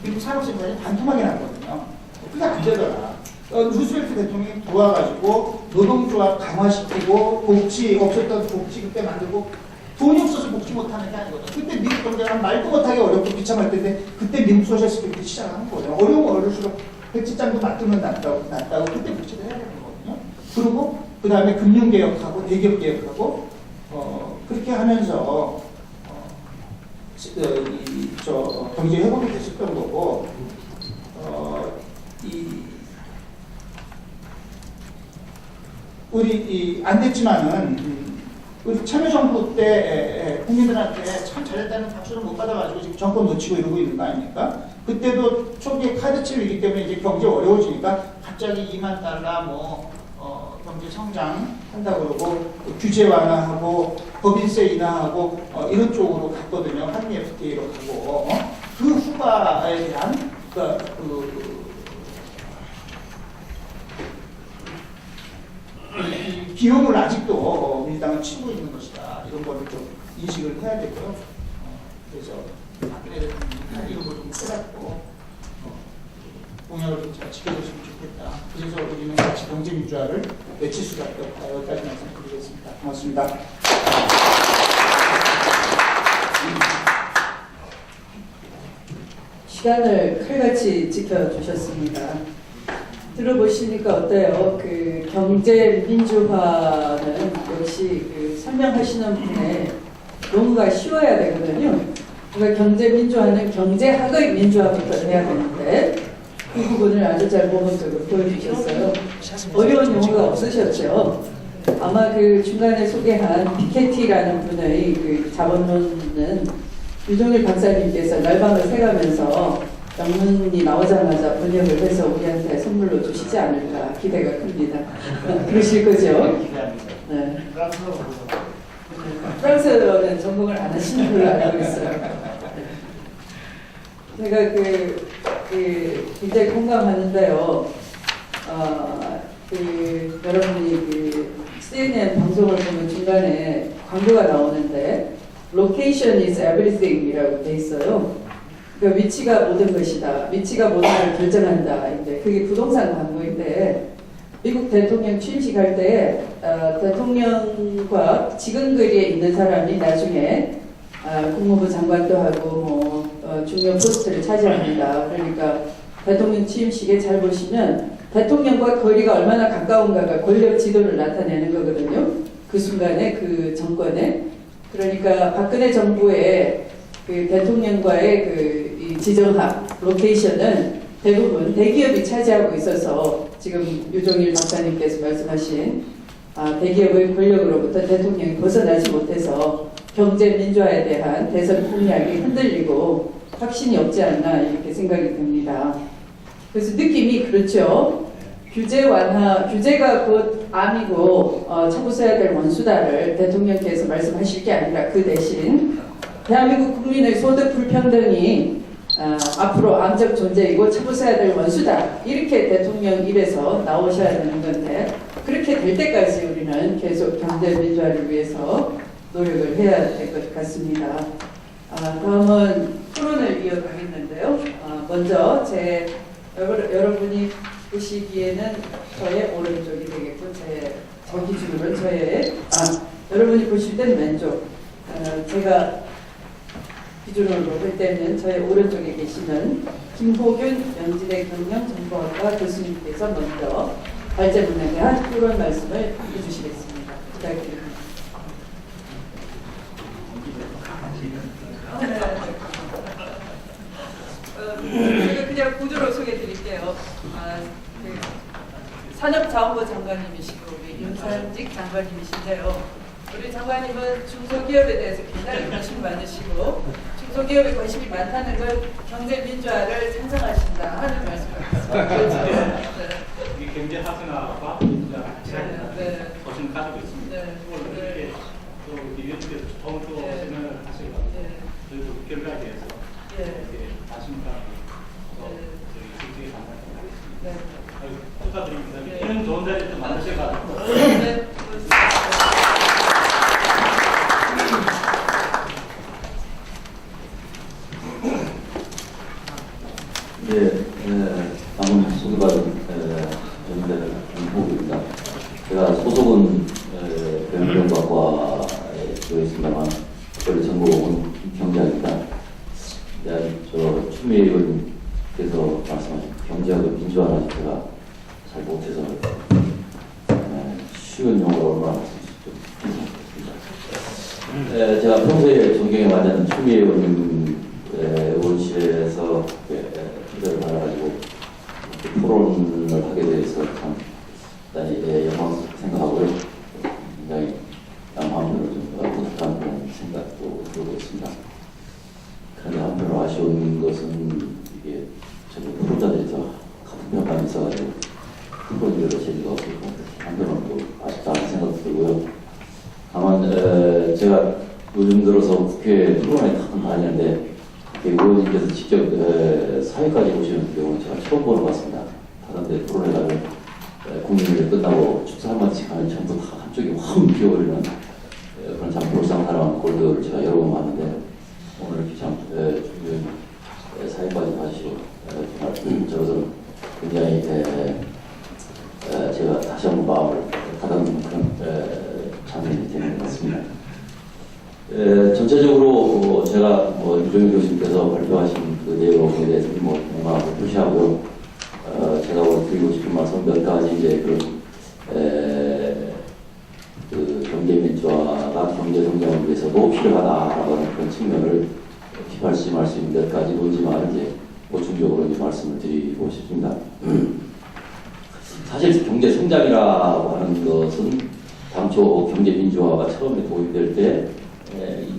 미국 산업생산이 반토막이 났거든요. 그게 안 되더라. 루스벨트 대통령이 도와가지고 노동조합 강화시키고 복지 없었던 복지 그때 만들고 돈이 없어서 복지 못하는 게 아니거든. 그때 미국 경제가 말도 못하게 어렵고 비참할 때인데 그때 미국 소셜스크립트 시작하는 거예요. 어려우면 어려울수록 백지장도 맞으면 낫다고 그때 복지를 해야 되는 거거든요. 그리고 그 다음에 금융개혁하고 대기업개혁하고 그렇게 하면서 경제 회복이 됐었던 거고 우리 안 됐지만은 우리 참여정부 때 국민들한테 참 잘했다는 박수를 못 받아가지고 지금 정권 놓치고 이러고 있는 거 아닙니까? 그때도 초기에 카드칠 위기 때문에 이제 경제 어려워지니까 갑자기 2만 달러 경제 성장 한다고 그러고 규제 완화하고 법인세 인하하고 이런 쪽으로 갔거든요. 한미 FTA로 가고 그 후과에 대한 비용을 아직도 민주당은 치고 있는 것이다. 이런 거를 좀 인식을 해야 되고요. 그래서 박근혜 대통령이 이런 걸좀 깨닫고 공약을 좀 잘 지켜줬으면 좋겠다. 그래서 우리는 같이 경제민주화를 외칠 수밖에 없다. 여기까지 말씀드리겠습니다. 고맙습니다. 시간을 칼같이 지켜주셨습니다. 들어보시니까 어때요? 그 경제 민주화는 역시 그 설명하시는 분의 논의가 쉬워야 되거든요. 그러니까 경제 민주화는 경제학의 민주화부터 해야 되는데 그 부분을 아주 잘 모범적으로 보여주셨어요. 어려운 용어가 없으셨죠? 아마 그 중간에 소개한 피케티라는 분의 그 자본론은 유종일 박사님께서 날방을 새가면서 영문이 나오자마자 번역을 해서 우리한테 선물로 주시지 않을까 기대가 큽니다. 그러실 거죠? 네. 프랑스어는 전공을 안 하시는 걸로 알고 있어요. 제가 굉장히 공감하는데요. 여러분이 CNN 방송을 보면 중간에 광고가 나오는데 Location is everything이라고 돼 있어요. 그러니까 위치가 모든 것이다. 위치가 모든 걸 결정한다. 이제 그게 부동산 광고인데 미국 대통령 취임식 할 때 대통령과 지근거리에 있는 사람이 나중에 국무부 장관도 하고 중요 포스트를 차지합니다. 그러니까 대통령 취임식에 잘 보시면 대통령과 거리가 얼마나 가까운가가 권력 지도를 나타내는 거거든요. 그 순간에 그 정권에. 그러니까 박근혜 정부의 그 대통령과의 이 지정학 로케이션은 대부분 대기업이 차지하고 있어서 지금 유종일 박사님께서 말씀하신 대기업의 권력으로부터 대통령이 벗어나지 못해서 경제 민주화에 대한 대선 공약이 흔들리고 확신이 없지 않나 이렇게 생각이 듭니다. 그래서 느낌이 그렇죠. 규제 완화, 규제가 곧 암이고 쳐부숴야 될 원수다를 대통령께서 말씀하실 게 아니라 그 대신 대한민국 국민의 소득 불평등이 앞으로 암적 존재이고 쳐부숴야 될 원수다. 이렇게 대통령 입에서 나오셔야 되는 건데 그렇게 될 때까지 우리는 계속 경제 민주화를 위해서 노력을 해야 될 것 같습니다. 다음은 토론을 이어가겠는데요. 먼저 여러분이 보시기에는 저의 오른쪽이 되겠고 저 기준으로는 여러분이 보실 때는 왼쪽 제가 기준으로 볼 때는 저의 오른쪽에 계시는 김호균 연지대 경영정보학과 교수님께서 먼저 발제문에 대한 토론 말씀을 해주시겠습니다. 부탁드립니다. 제가 그냥 구조로 소개해드릴게요. 산업자원부 장관님이시고 우리 윤산직 장관님이신데요. 우리 장관님은 중소기업에 대해서 굉장히 관심이 많으시고 중소기업에 관심이 많다는 걸 경제 민주화를 찬성하신다 하는 말씀을 하셨습니다. 이게 경제 학생화와 민주화 같이 소신을 가지고 있습니다. 이렇게 또 이렇게 도움 또 설명을 하시고 저희도 결과에 대해서 이렇게 자신감 저희 솔직히 감사하겠습니다. 축하드립니다. 이런 좋은 자리에 또 만나셔가지고. 네, 방금 소개받은 전문가들 후보입니다. 제가 소속은 병정과과에 들어 있습니다만 원래 전공은 경제학입니다. 저 추미애 의원님께서 말씀하신 경제학의 민주화는 제가 잘 못해서 쉬운 용어로 얼마나 말씀드리죠. 제가 평소에 존경에 맞는 추미애 의원님 의원실에서 초대를 받아가지고 토론을 하게 돼서 참 대단히 영광 생각하고요. 굉장히 마음대로 좀 부탁한 그런 생각도 들고 있습니다. 그런데 한편으로 아쉬운 것은 이게 저도 프로자들이 더 같은 평판이 있어가지고 프로들의 재미가 없을 것 같아서 한편으로 또 아쉽다는 생각도 들고요. 다만 제가 요즘 들어서 국회 토론에 가끔 다니는데 의원님께서 직접 사회까지 오시는 경우는 제가 처음 보는 것 같습니다. 다른 데 토론에 가면 국민을 끝나고 축사 한마디씩 하면 전부 다 한쪽이 확 비어버리는 그런 참 볼상사랑한 꼴들을 제가 여러 번 봤는데 오늘 이렇게 참 사회까지 가시고 정말 저것은 굉장히 제가 다시 한번 마음을 가다듬는 그런 장면이 되는 것 같습니다. 전체적으로 제가 유정일 교수님께서 발표하신 그 내용에 대해서 공감을 표시하고요. 제가 오늘 드리고 싶은 말씀 몇 가지 이제 그 경제 민주화가 경제 성장을 위해서도 필요하다라고 하는 그런 측면을 뒷받침할 수 있는 몇 가지 논지만 이제 보충적으로 이제 말씀을 드리고 싶습니다. 사실 경제 성장이라고 하는 것은 당초 경제 민주화가 처음에 도입될 때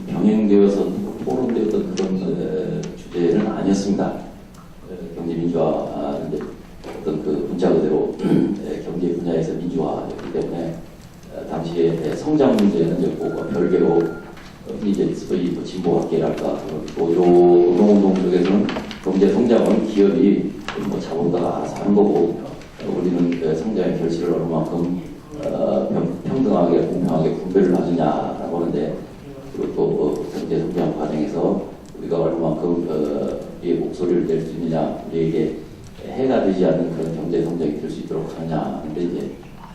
병행되어서 포럼되었던 그런 주제는 아니었습니다. 경제 민주화 이제 어떤 그 문자 그대로 경제 분야에서 민주화였기 때문에 당시에 성장 문제는 이제 별개로 이제 소위 진보학계랄까 노조운동 쪽에서는 경제 성장은 기업이 자본가가 알아서 하는 거고 우리는 성장의 결실을 얼마만큼 평등하게 공평하게 분배를 하느냐라고 하는데 그리고 또 경제 성장 과정에서 우리가 얼마만큼 우리의 목소리를 낼 수 있느냐, 우리에게 해가 되지 않는 그런 경제 성장이 될 수 있도록 하느냐 하는데 이제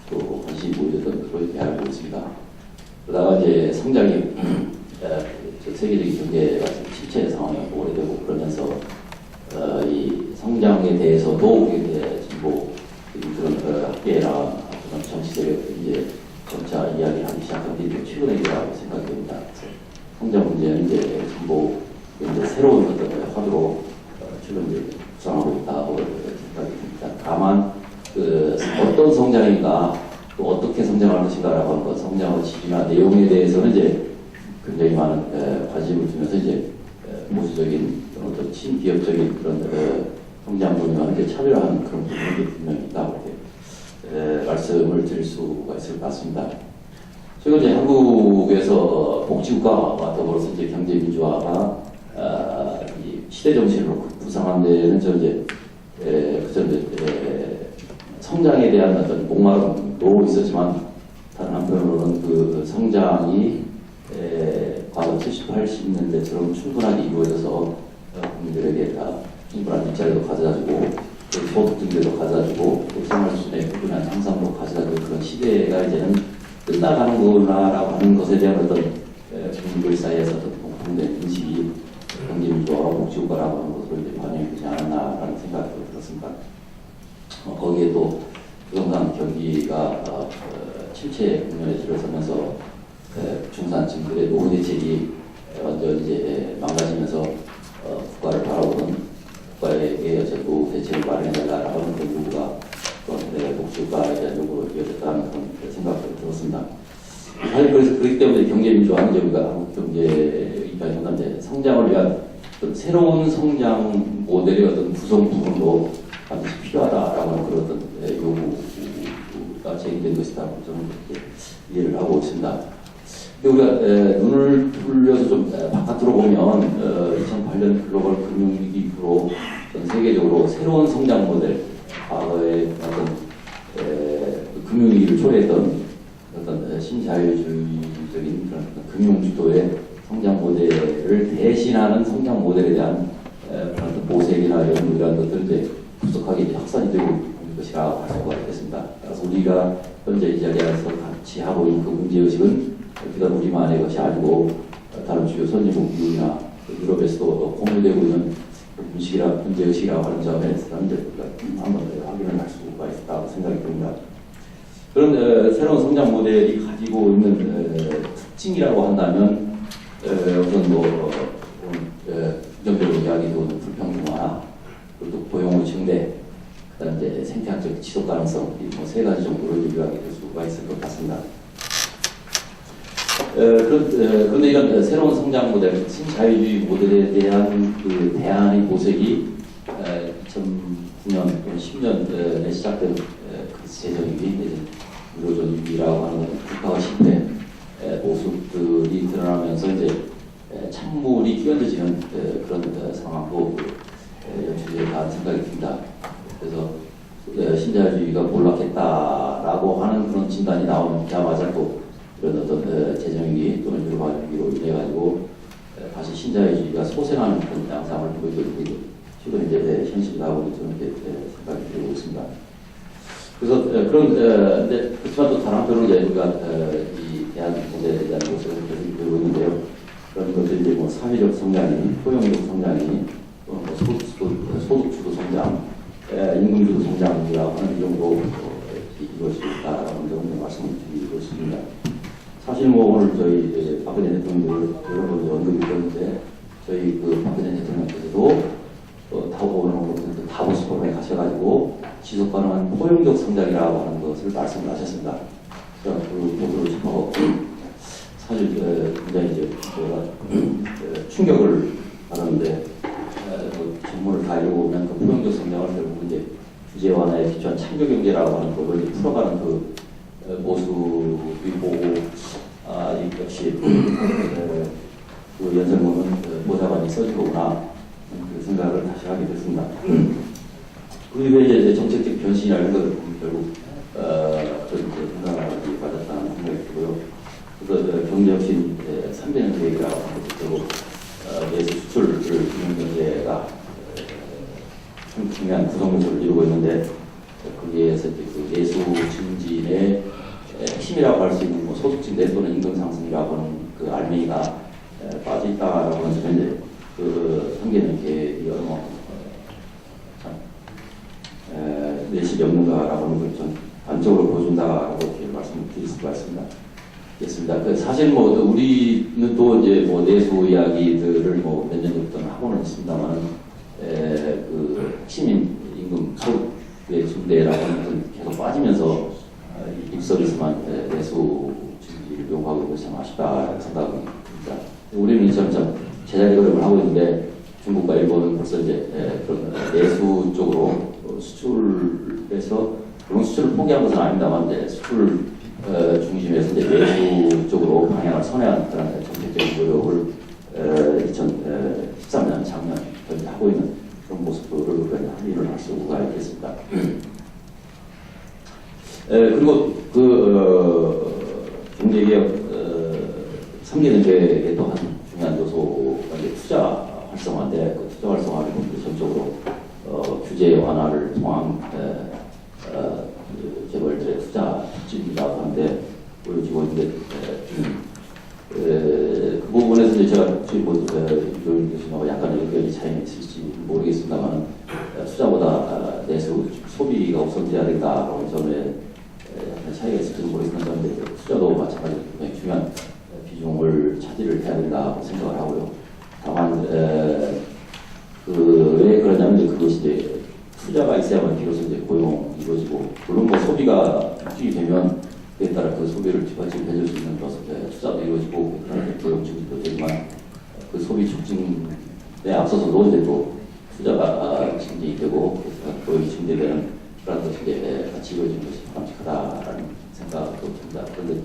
또 관심이 모였던 그렇게 알고 있습니다. 그러다가 이제 성장이 세계적인 경제가 침체 상황이 오래되고 그러면서 이 성장에 대해서도 진보 그런 학계나 그런 정치 세력들이 이제 점차 이야기를 하기 시작한 게 최근의 일이라고 생각이 됩니다. 성장 문제는 이제 진보 이제 새로운 어떤 화두로 최근 이제 구상하고 있다고 생각이 듭니다. 다만 어떤 성장인가 또 어떻게 성장할 것인가라고 하는 것, 성장의 취지나 내용에 대해서는 이제 굉장히 많은 관심을 두면서 이제 보수적인 어떤 친기업적인 그런 성장 분야와 이제 차별화하는 그런 부분이 분명히 있다고 이렇게 말씀을 드릴 수가 있을 것 같습니다. 최근 이제 한국에서 복지국가와 더불어서 이제 경제 민주화가 이 시대 정신으로 부상한 데는 저 이제 그저 성장에 대한 어떤 목마름도 있었지만 다른 한편으로는 그 성장이 과거 70, 80년대처럼 충분하게 이루어져서 국민들에게 다 충분한 일자리도 가져다주고 소득 증대도 가져다주고 또 생활 수준의 꾸준한 향상도 가져다주는 그런 시대가 이제는 끝나가는구나라고 하는 것에 대한 어떤 국민들 사이에서 어떤 공통된 인식이 경제 민주화와 복지국가라고 하는 것으로 이제 반영이 되지 않았나라는 생각이 들었습니다. 거기에 또 부동산 경기가 침체 국면에 들어서면서 중산층들의 노후 대책이 완전 이제 망가지면서 국가를 바라보는 국가에게 어떤 노후 대책을 마련해달라고 하는 그런 요구가 복지국가에 대한 요구로 이어졌다는 그런 생각이 들었습니다. 사실 그렇기 때문에 경제 민주화는 우리가 한국 경제 입장에서 이제 성장을 위한 어떤 새로운 성장 모델의 어떤 구성 부분도 반드시 필요하다라고 하는 그런 어떤 요구가 제기된 것이다고 저는 그렇게 이해를 하고 있습니다. 우리가 눈을 돌려서 좀 바깥으로 보면 2008년 글로벌 금융위기 이후로 전 세계적으로 새로운 성장 모델, 과거의 어떤 금융위기를 초래했던 어떤 신자유주의적인 그런 금융주도의 성장 모델을 대신하는 성장 모델에 대한 그런 보색이나 이런 것들은 이제 급속하게 이제 확산이 되고 있는 것이라 할 수가 있겠습니다. 그래서 우리가 현재 이 자리에서 같이 하고 있는 그 문제의식은 비단 우리만의 것이 아니고 다른 주요 선진국 미국이나 유럽에서도 공유되고 있는 문제의식이라고 하는 점에서 이제 한번 확인을 할 수가 있다고 생각이 듭니다. 그런 새로운 성장 모델이 가지고 있는 특징이라고 한다면 우선 긍정적으로 이야기되는 불평등화, 그리고 고용의 증대, 그다음 이제 생태학적 지속 가능성 이 세 가지 정도로 이야기될 수가 있을 것 같습니다. 그런데 이런 새로운 성장 모델, 신자유주의 모델에 대한 그 대안의 모색이 2009년, 10년에 시작된 그 재정위기, 유로존위기라고 하는 국가와 실패 모습들이 드러나면서 이제 찬물이 끼얹어지는 그런 상황도 연출되었다는 생각이 듭니다. 그래서 신자유주의가 몰락했다라고 하는 그런 진단이 나오자마자 또 이런 어떤 재정위기 또는 유로위기로 인해 가지고 다시 신자유주의가 소생하는 그런 양상을 보여드리고 최근 이제 현실이라고 저는 이렇게 생각이 들고 있습니다. 그래서 그렇지만 또 다른 한편으로 이제 우리가 이 대한 모델에 대한 모습을 계속 보고 있는데요. 그런 것들이 이제 뭐 사회적 성장이, 포용적 성장이, 또는 뭐 소득주도 성장, 임금주도 성장이라고 하는 이 정도 이것이 있다라는 점을 말씀을 드리고 있습니다. 사실 뭐 오늘 저희 박근혜 대통령을 여러 번 언급이 되었는데 저희 그 박근혜 대통령께서도 오늘 다보스 포럼에 가셔가지고 지속 가능한 포용적 성장이라고 하는 것을 말씀을 하셨습니다. 그래서 그 보도를 짚어 사실 굉장히 이제 충격을 받았는데 전문을 다 읽어보면 그 포용적 성장을 결국 이제 규제 완화에 기초한 창조 경제라고 하는 것을 이제 풀어가는 그 모습이 보고 역시 그 연설문은 모자반이 써진 거구나 그 생각을 다시 하게 됐습니다. 그리고 이제 정책적 변신이라는 것을 보면 결국 생각이 빠졌다는 생각이 들고요. 그래서 경제혁신 3대는 계획이라고 하는 것도 결국 내수 수출을 이루는 경제가 참 중요한 구성 요소를 이루고 있는데 거기에서 그 내수 증진의 핵심이라고 할 수 있는 뭐 소득 증대 또는 임금 상승이라고 하는 그 알맹이가 빠져 있다라고 하는 점에 이제 그 3개년 계획이 참 내실이 없는가라고 하는 걸 좀 단적으로 보여준다라고 이렇게 말씀드릴 수가 있습니다. 사실 뭐 우리는 또 이제 뭐 내수 이야기들을 뭐 몇 년 전부터 하고는 있습니다만 그 핵심인 임금 소득의 증대라고 하는 것은 계속 빠지면서 입설에서만 내수 증지를 요구하고 있는 것이 참 아쉽다는 생각이 듭니다. 우리는 점점 제자리 걸음을 하고 있는데 중국과 일본은 벌써 이제 그런 내수 쪽으로 수출에서 물론 수출을 포기한 것은 아닙니다만 이제 수출 중심에서 이제 내수 쪽으로 방향을 선회한 그런 정책적인 노력을 2013년 작년 현재 하고 있는 그런 모습들을 확인을 할 수가 있겠습니다. 그리고 경제개혁 3개년 계획의 또 한 중요한 요소가 이제 투자 활성화인데 그 투자 활성화를 전적으로 규제 완화를 통한 재벌들의 투자 특집이라고 하는데 보여지고 있는데 그 부분에서 이제 제가 유도인 교수님하고 약간의 의견이 차이가 있을지 모르겠습니다만 투자보다 내수 소비가 우선돼야 된다라고 점에 차이가 있을지는 모르겠습니다만 투자도 마찬가지로 굉장히 중요한 비중을 차지를 해야 된다고 생각을 하고요. 다만 왜 그러냐면 이제 그것이 이제 투자가 있어야만 비로소 이제 고용이 이루어지고 물론 뭐 소비가 유지이 되면 그에 따라 그 소비를 뒷받침 해줄 수 있는 투자도 이루어지고 그런 고용 증진도 되지만 그 소비 촉진에 앞서서도 이제 또 투자가 증진이 되고 고용이 증대되는 그런 것이 이제 같이 이루어지는 것이 바람직하다라는 생각도 듭니다. 그런데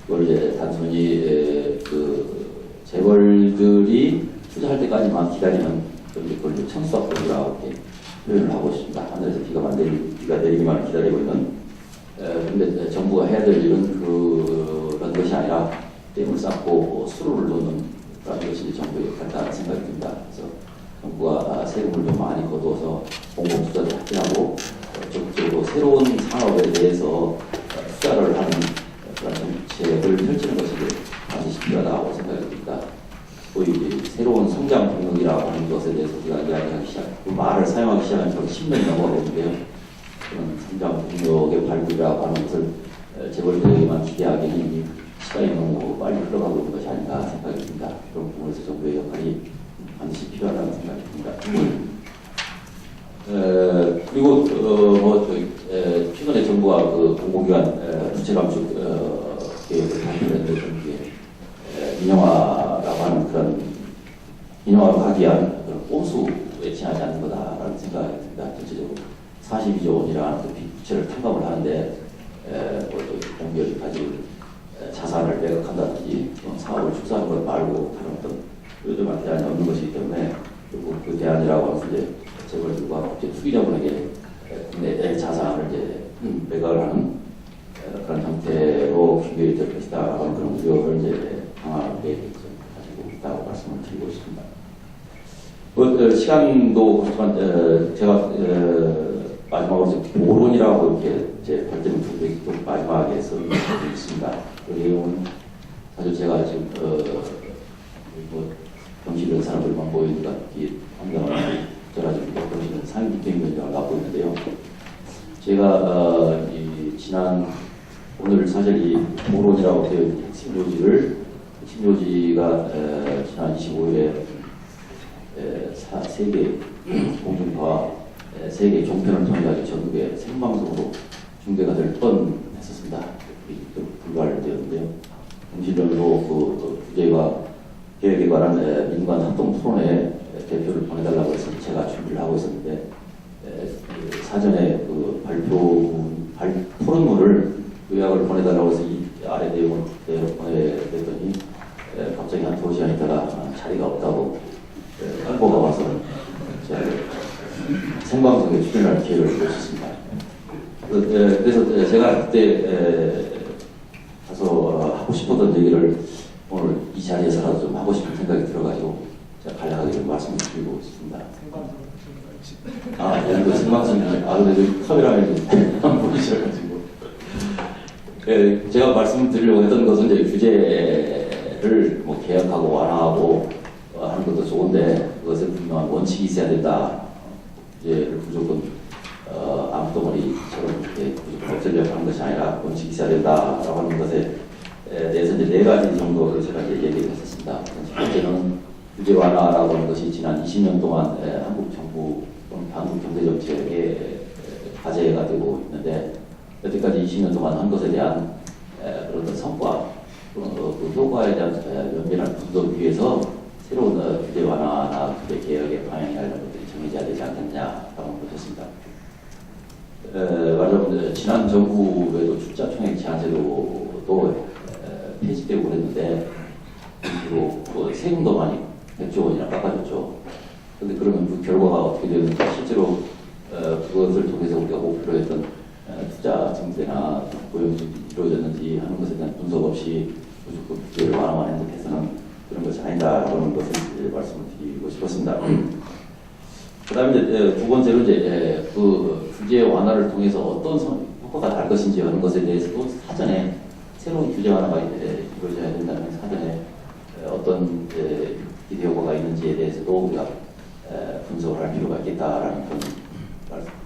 그걸 이제 단순히 그 재벌들이 투자할 때까지만 기다리는 그걸 천수학적이라고 이렇게 표현을 하고 있습니다. 하늘에서 비가 내리기만 기다리고 있는. 그런데 정부가 해야 될 일은 그런 것이 아니라 댐을 쌓고 수로를 놓는 그런 것이 정부의 역할이라는 생각이 듭니다. 그래서 정부가 세금을 좀 많이 거두어서 공공 투자도 확대하고 적극적으로 새로운 산업에 대해서 투자를 하는 그런 정책을 펼치는 것이 반드시 필요하다고 생각이 듭니다. 거의 이제 새로운 성장 동력이라고 하는 것에 대해서 우리가 이야기하기 그 말을 사용하기 시작한 지 10년이 넘어가는데요. 그런 성장 동력의 발굴이라고 하는 것을 재벌들에게만 기대하기는 이 시간이 너무 빨리 흘러가고 있는 것이 아닌가 생각이 듭니다. 그런 부분에서 정부의 역할이 반드시 필요하다는 생각이 듭니다. 그리고 최근에 정부가 그 공공기관 부채 감축 계획을 발표했는데 이게 민영화라고 하는 그런 민영화로 하기 위한 그런 꼼수에 지나지 않는 거다라는 생각이 듭니다. 전체적으로 42조 원이라는 그 부채를 탕감을 하는데 공기업이 가진 자산을 매각한다든지 사업을 축소하는 것 말고 다른 어떤 요즘한 대안이 없는 것이기 때문에 그리고 그 대안이라고 하면서 이제 재벌들과 투기자본에게 국내 자산을 이제 매각을 하는 그런 형태로 규격이 될 것이다 라는 그런 우려를 이제 강하게 가지고 있다고 말씀을 드리고 싶습니다. 시간도 그렇지만 제가 마지막으로 보론이라고 이렇게 이제 발전을 또 마지막에 써있습니다. 그 내용은 사실 제가 지금 경실련 사람들만 보이니까 환경을 저라지고 경실련 상임기획위원장을 맡고 있는데요. 제가 오늘 사실 이 보론이라고 되어 있는 핵심 요지가 지난 25일에 세계 공중파 세계 종편을 통해 전국에 생방송으로 중계가 될 뻔했었습니다. 불발을 되었는데요. 경실련으로 그 주제와 계획에 관한 민관 합동 토론회 대표를 보내달라고 해서 제가 준비를 하고 있었는데 사전에 그 토론문을 요약을 보내달라고 해서 이 아래 내용을 그대로 보내랬더니 갑자기 한 2시간 있다가 자리가 없다고 홍보가 와서 생방송에 출연할 기회를 놓쳤습니다. 그래서 제가 그때 가서 하고 싶었던 얘기를 오늘 이 자리에서라도 좀 하고 싶은 생각이 들어가지고 제가 간략하게 좀 말씀을 드리고 싶습니다. 생방송이 근데 카메라에 안 보이셔가지고 제가 말씀드리려고 했던 것은 이제 규제를 개혁하고 완화하고 하는 것도 좋은데 그것에 분명한 원칙이 있어야 된다. 규제를 무조건 암덩어리처럼 이렇게 무조건 없애려고 하는 것이 아니라 원칙이 있어야 된다라고 하는 것에 대해서 이제 4가지 정도를 제가 이제 얘기를 했었습니다. 첫 번째는 규제 완화라고 하는 것이 지난 20년 동안 한국 정부 또는 한국 경제 정책의 과제가 되고 있는데 여태까지 20년 동안 한 것에 대한 그런 성과 또는 그 효과에 대한 면밀한 분석을 위해서 새로운 규제 완화나 규제 개혁의 방향이나 이런 것들이 정해져야 되지 않겠냐라고 보셨습니다. 말하자면 지난 정부에도 출자총액 제한제도도 폐지되고 그랬는데 그리고 세금도 많이 100조 원이나 깎아줬죠. 그런데 그러면 그 결과가 어떻게 되는가? 실제로 그것을 통해서 우리가 목표로 했던 투자 증대나 고용이 이루어졌는지 하는 것에 대한 분석 없이 무조건 규제를 완화만 해서는 그런 것이 아니다라고 하는 것을 말씀을 드리고 싶었습니다. 그 다음에 이제 두 번째로 이제 그 규제 완화를 통해서 어떤 효과가 날 것인지 하는 것에 대해서도 사전에 새로운 규제 완화가 이루어져야 된다면 사전에 어떤 기대 효과가 있는지에 대해서도 우리가 분석을 할 필요가 있겠다라는 그런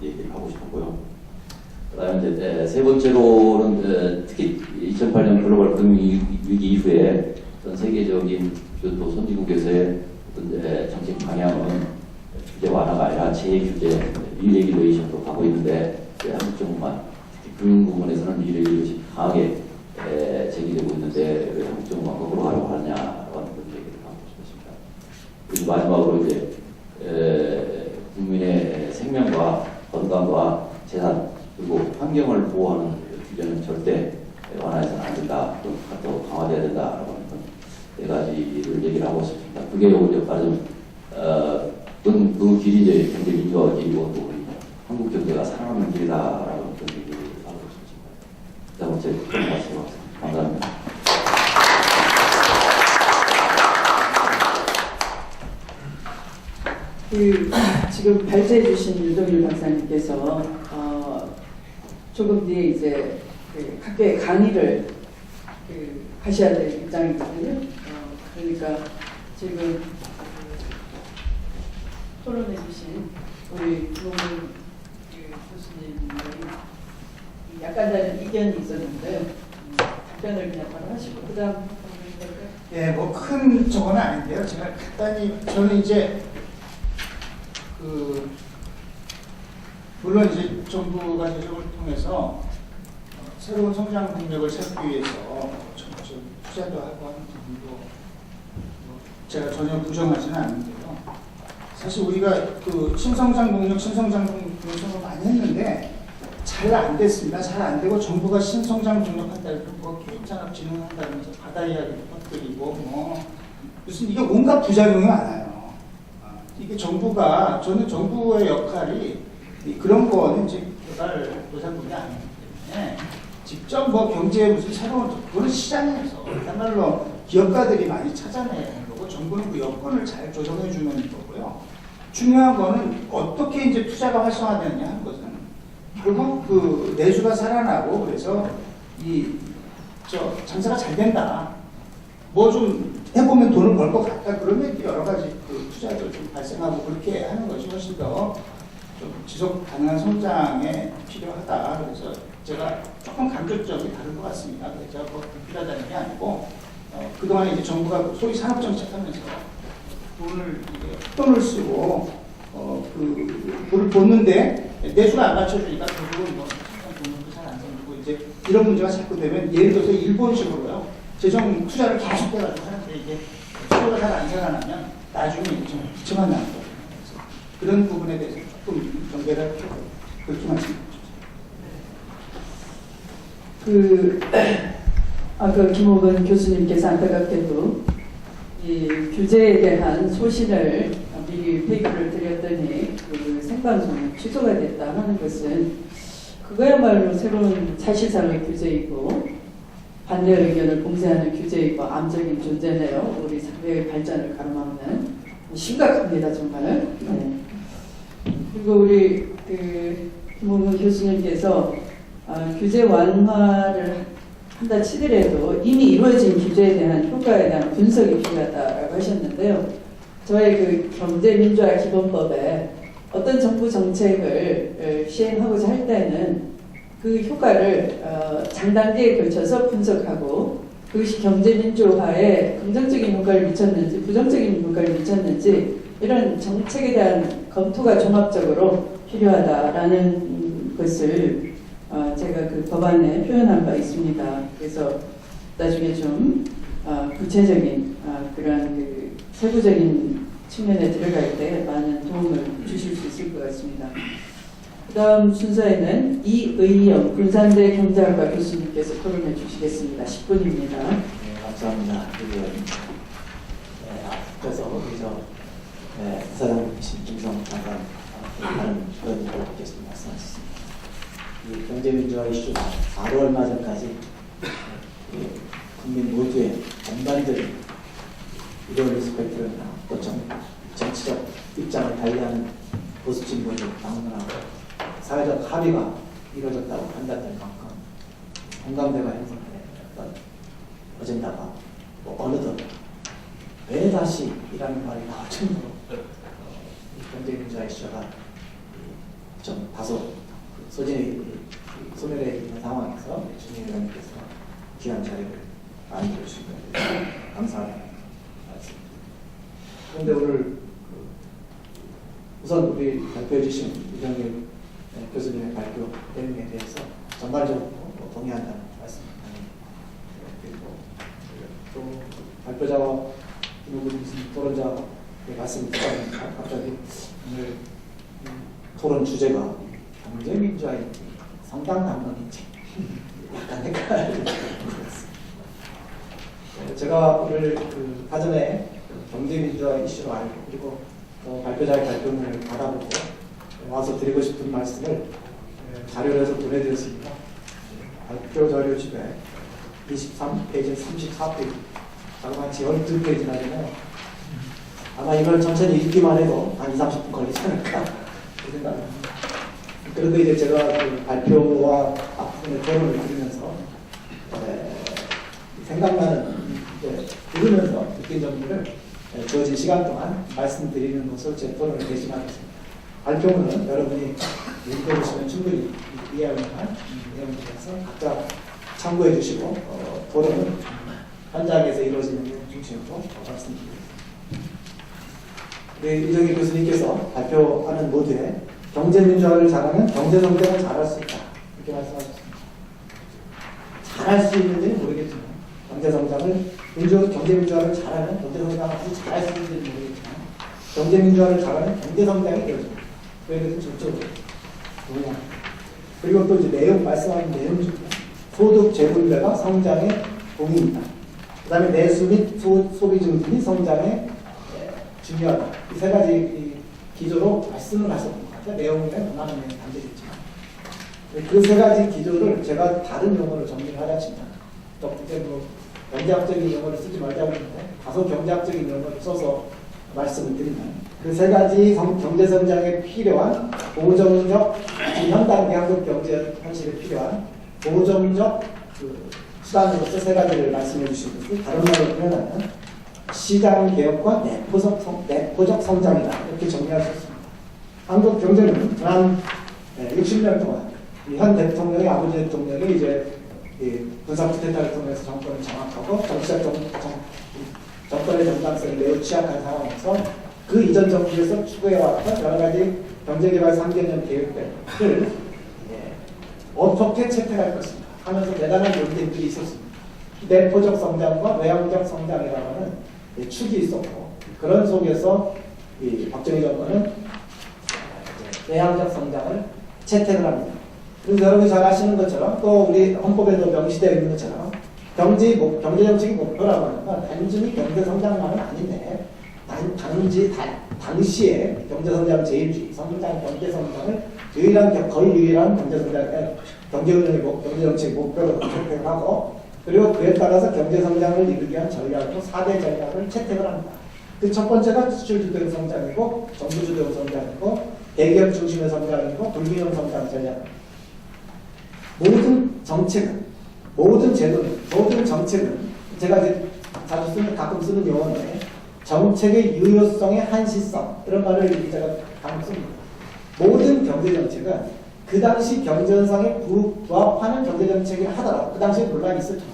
얘기를 하고 싶었고요. 그다음에 이제 세 번째로는 특히 2008년 글로벌 금융위기 이후에 전 세계적인 또 선진국에서의 어떤 정책 방향은 규제 완화가 아니라 재규제, 리레귤레이션으로 가고 있는데 한국 정부만 특히 금융 부분에서는 리레귤레이션이 강하게 제기되고 있는데 왜 한국 정부가 거꾸로 하려고 하느냐라는 그런 얘기를 하고 싶습니다. 그리고 마지막으로 이제 국민의 생명과 건강과 재산 그리고 환경을 보호하는 규제는 절대 완화해서는 안 된다. 또 강화돼야 된다라고 하는 4가지를 얘기를 하고 싶습니다. 그게 오히려 말하자면 그 길이 이제 경제 민주화 길이고 또 한국 경제가 살아남는 길이다라고 그런 얘기를 하고 싶습니다. 그다음에 제 그런 말씀 감사합니다. 예, 지금 발제해 주신 유동일 박사님께서 조금 뒤에 이제 그 각계 강의를 하셔야 될 입장이거든요. 그러니까 지금 토론해 주신 우리 김홍근 교수님이 약간 다른 이견이 있었는데요. 답변을 그냥 바로 하시고 그 다음 예, 뭐 큰 저건 아닌데요. 제가 간단히 저는 이제 물론 이제 정부가 재정을 통해서 새로운 성장 동력을 찾기 위해서 투자도 하고 하는 부분도 제가 전혀 부정하지는 않는데요. 사실 우리가 신성장 동력을 많이 했는데 잘 안 됐습니다. 잘 안 되고 정부가 신성장 동력한다고 뭐 개인산업진흥한다면서 바다 이야기도 퍼뜨리고 무슨 이게 온갖 부작용이 많아요. 이게 저는 정부의 역할이 그런 거는 이제 개발도상국이 아니기 때문에 직접 뭐 경제에 무슨 새로운 그런 시장에서 그야말로 기업가들이 많이 찾아내는 거고 정부는 그 여건을 잘 조정해 주는 거고요. 중요한 거는 어떻게 이제 투자가 활성화되느냐 하는 것은 결국 내수가 살아나고 그래서 장사가 잘 된다. 뭐 좀 해보면 돈을 벌 것 같다. 그러면 여러 가지 투자도 좀 발생하고 그렇게 하는 것이 훨씬 더 좀 지속 가능한 성장에 필요하다. 그래서 제가 조금 감정점이 다른 것 같습니다. 그래서 제가 뭐 불필요하다는 게 아니고 그동안 이제 정부가 소위 산업정책하면서 돈을 쓰고 돈을 줬는데 내수가 안 받쳐주니까 결국은 뭐 돈도 잘 안 생기고 이제 이런 문제가 자꾸 되면 예를 들어서 일본식으로요 재정 투자를 계속 해가지고 하는데 이게 수요가 잘 안 살아나면 나중에 좀 부채만 나는 거예요. 그런 부분에 대해서 조금 경계를 필요하고 그렇게 말씀드립니다. 아까 김홍근 교수님께서 안타깝게도 이 규제에 대한 소신을 미리 페이퍼를 드렸더니 그 생방송이 취소가 됐다 하는 것은 그거야말로 새로운 사실상의 규제이고 반대 의견을 봉쇄하는 규제이고 암적인 존재네요. 우리 사회의 발전을 가로막는 심각합니다 정말. 네. 그리고 우리 김홍근 교수님께서 규제 완화를 한다 치더라도 이미 이루어진 규제에 대한 효과에 대한 분석이 필요하다라고 하셨는데요. 저의 경제민주화 기본법에 어떤 정부 정책을 시행하고자 할 때는 그 효과를 장단기에 걸쳐서 분석하고 그것이 경제민주화에 긍정적인 효과를 미쳤는지 부정적인 효과를 미쳤는지 이런 정책에 대한 검토가 종합적으로 필요하다라는 것을 제가 그 법안에 표현한 바 있습니다. 그래서 나중에 좀 구체적인 그런 세부적인 측면에 들어갈 때 많은 도움을 주실 수 있을 것 같습니다. 그 다음 순서에는 이의영 군산대 경제학과 교수님께서 토론해 주시겠습니다. 10분입니다. 네, 감사합니다. 그래서 사장 김성 장관 하는 그런 일을 듣겠습니다. 말씀하셨습니다. 이 경제민주화 이슈가 바로 얼마 전까지 국민 모두의 전반적인 이데올리 스펙트럼이나 또 정치적 입장을 달리하는 보수 진보적 방문하고 사회적 합의가 이루어졌다고 판단될 만큼 공감대가 형성된 어젠다가 어느덧 왜 다시 이라는 말이 나올 정도로 경제민주화 이슈가 좀 다소 소멸해 있는 상황에서 주민 의원님께서 귀한 자료를 만들어 주신 것에 감사하는 말씀입니다. 그런데 오늘 우선 우리 발표해 주신 이정일 교수님의 발표 내용에 대해서 전반적으로 동의한다는 말씀입니다. 그리고 또 발표자와 김홍근 교수님 토론자의 말씀을 듣다 갑자기 오늘 토론 주제가 경제민주화의 성장 담론인지 약간 헷갈리는 것 같습니다. 제가 오늘 사전에 경제민주화 이슈로 알고 그리고 발표자의 발표문을 받아보고 와서 드리고 싶은 말씀을 자료를 해서 보내드렸습니다. 발표 자료 집에 23페이지, 34페이지, 자그마치 12페이지나 되네요. 아마 이걸 천천히 읽기만 해도 한 20-30분 걸리지 않을까 그 생각합니다. 그래도 이제 제가 그 발표와 앞부분의 토론을 들으면서 생각나는 들으면서 느낀 점들을 주어진 시간 동안 말씀드리는 것을 제 토론을 대신하겠습니다. 발표문은 여러분이 읽어보시면 충분히 이해할 만한 내용들이라서 각자 참고해 주시고 토론은 현장에서 이루어지는 내용 중심으로 말씀드리겠습니다. 네, 이정희 교수님께서 발표하는 모두에 경제민주화를 잘하면 경제성장을 잘할 수 있다 이렇게 말씀하셨습니다. 잘할 수 있는지는 모르겠지만 경제민주화를 잘하면 경제성장을 아주 잘할 수 있는지는 모르겠지만 경제민주화를 잘하면 경제성장이 되어집니다. 그것은 절적으로 뭐냐. 그리고 또 이제 말씀하는 내용 중에 소득 재분배가 성장의 동의입니다. 그 다음에 내수 및 소비 증진이 성장에 중요하다. 이 세 가지 기조로 말씀을 하셨던 것 같아요. 내용에 원하는 내용이 담겨있지만 그 세 가지 기조를 제가 다른 용어로 정리를 하자 치면 이제 뭐 경제학적인 용어를 쓰지 말자고 했는데 다소 경제학적인 용어를 써서 말씀을 드리면 그 세 가지 경제성장에 필요한 보정적 현 단계 한국 경제 현실에 필요한 보정적 수단으로서 세 가지를 말씀해 주신 것을 다른 말로 표현하면 시장 개혁과 내포적 성장이다 이렇게 정리할 수 있습니다. 한국 경제는 지난 60년 동안 현 대통령이 아버지 대통령이 이제 군사 쿠데타를 통해서 정권을 장악하고 정치적 정권의 정당성이 매우 취약한 상황에서 그 이전 정부에서 추구해왔던 여러 가지 경제개발 3개년 계획들을 어떻게 채택할 것인가 하면서 대단한 논쟁들이 있었습니다. 내포적 성장과 외형적 성장이라고 하는 축이 있었고 그런 속에서 박정희 정권은 외형적 성장을 채택을 합니다. 그래서 여러분이 잘 아시는 것처럼 또 우리 헌법에도 명시되어 있는 것처럼 경제정책의 목표라고 하는 건 단순히 경제성장만은 아닌데 당시에 경제성장 제일주의, 경제성장을 거의 유일한 경제정책의 목표로 채택을 하고 그리고 그에 따라서 경제성장을 이루기 위한 전략으로 4대 전략을 채택을 합니다. 그 첫 번째가 수출주도 성장이고 정부주도 성장이고 대기업 중심의 성장이고 불균형 성장 전략. 모든 정책은 모든 제도는 모든 정책은 제가 이제 가끔 쓰는 용어인데 정책의 유효성의 한시성 이런 말을 제가 가끔 씁니다. 모든 경제정책은 그 당시 경제현상에 부합하는 경제정책을 하더라도 그 당시에 논란이 있었지만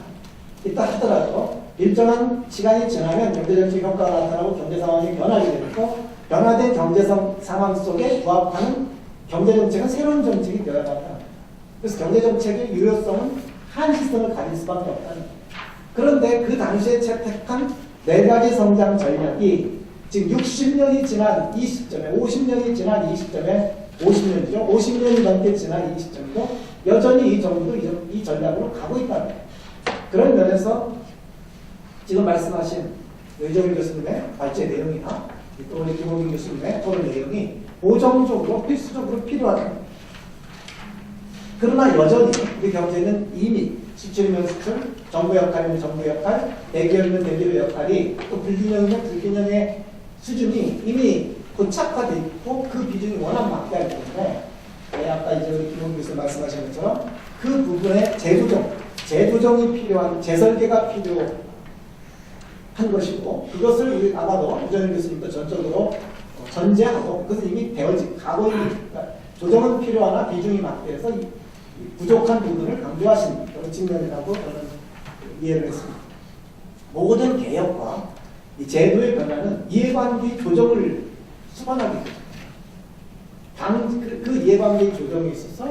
있다 하더라도 일정한 시간이 지나면 경제정책 효과가 나타나고 경제 상황이 변하게 되고 변화된 경제 상황 속에 부합하는 경제정책은 새로운 정책이 되어야 한다. 그래서 경제정책의 유효성은 한시성을 가질 수밖에 없다는 거예요. 그런데 그 당시에 채택한 4가지 성장 전략이 지금 60년이 지난 이 시점에 50년이 지난 이 시점에 50년이죠. 50년이 넘게 지난 이 시점도 여전히 이 정부도 이 전략으로 가고 있다는 거예요. 그런 면에서 지금 말씀하신 의정일 교수님의 발제 내용이나 또 우리 김호균 교수님의 토론 내용이 보정적으로 필수적으로 필요하다는 거예요. 그러나 여전히 우리 경제는 이미 수출이면 수출, 정부 역할이면 정부 역할, 대기업이면 대기업의 역할이 또 불균형이면 불균형의 수준이 이미 고착화되어 있고 그 비중이 워낙 막대하기 때문에 아까 이제 우리 김홍 교수 말씀하신 것처럼 그 부분의 재조정이 필요한 재설계가 필요한 것이고 그것을 우리 아마도 유정일 교수님도 전적으로 전제하고 그것은 이미 가고 있는 조정은 필요하나 비중이 막대해서 부족한 부분을 강조하신 그런 측면이라고 저는 이해를 했습니다. 모든 개혁과 이 제도의 변화는 이해관계 조정을 수반하게 됩니다. 그 이해관계 조정에 있어서